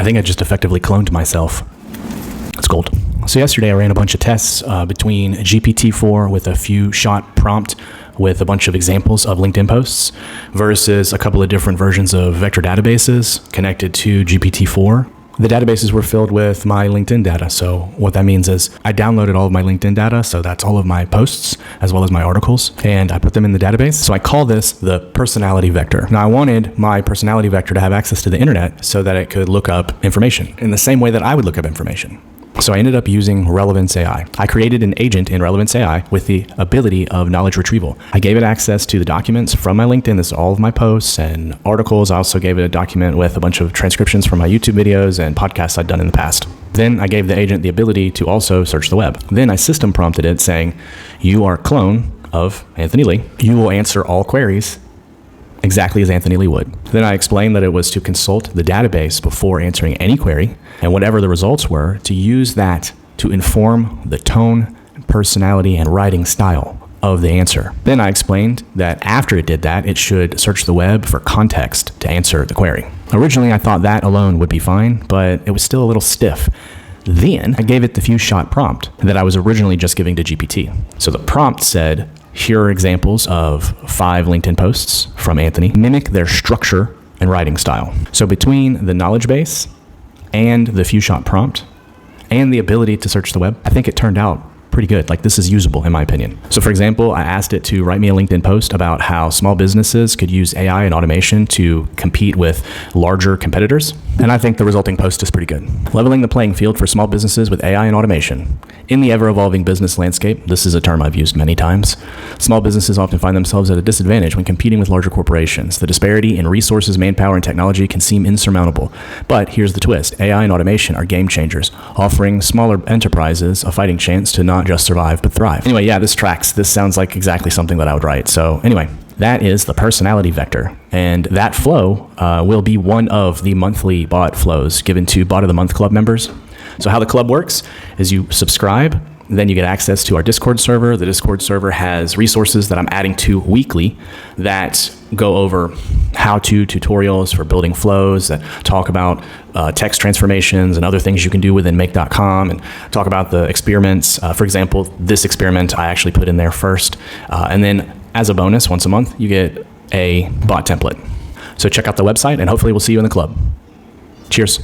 I think I just effectively cloned myself. It's gold. So yesterday I ran a bunch of tests between GPT-4 with a few shot prompt with a bunch of examples of LinkedIn posts versus a couple of different versions of vector databases connected to GPT-4. The databases were filled with my LinkedIn data. So what that means is I downloaded all of my LinkedIn data. So that's all of my posts as well as my articles, and I put them in the database. So I call this the personality vector. Now I wanted my personality vector to have access to the internet so that it could look up information in the same way that I would look up information. So I ended up using Relevance AI. I created an agent in Relevance AI with the ability of knowledge retrieval. I gave it access to the documents from my LinkedIn. This is all of my posts and articles. I also gave it a document with a bunch of transcriptions from my YouTube videos and podcasts I'd done in the past. Then I gave the agent the ability to also search the web. Then I system prompted it saying, you are a clone of Anthony Lee. You will answer all queries exactly as Anthony Lee would. Then I explained that it was to consult the database before answering any query, and whatever the results were, to use that to inform the tone, personality, and writing style of the answer. Then I explained that after it did that, it should search the web for context to answer the query. Originally, I thought that alone would be fine, but it was still a little stiff. Then I gave it the few shot prompt that I was originally just giving to GPT. So the prompt said, here are examples of 5 LinkedIn posts from Anthony. Mimic their structure and writing style. So between the knowledge base and the few shot prompt and the ability to search the web, I think it turned out pretty good. Like, this is usable in my opinion. So for example, I asked it to write me a LinkedIn post about how small businesses could use AI and automation to compete with larger competitors. And I think the resulting post is pretty good. Leveling the playing field for small businesses with AI and automation. In the ever-evolving business landscape, this is a term I've used many times, small businesses often find themselves at a disadvantage when competing with larger corporations. The disparity in resources, manpower, and technology can seem insurmountable. But here's the twist. AI and automation are game changers, offering smaller enterprises a fighting chance to not just survive, but thrive. Anyway, yeah, this tracks. This sounds like exactly something that I would write. So anyway, that is the personality vector. And that flow will be one of the monthly bot flows given to Bot of the Month Club members. So how the club works is you subscribe, then you get access to our Discord server. The Discord server has resources that I'm adding to weekly that go over how-to tutorials for building flows, that talk about text transformations and other things you can do within make.com, and talk about the experiments. For example, this experiment I actually put in there first. And then as a bonus, once a month, you get a bot template. So check out the website, and hopefully we'll see you in the club. Cheers.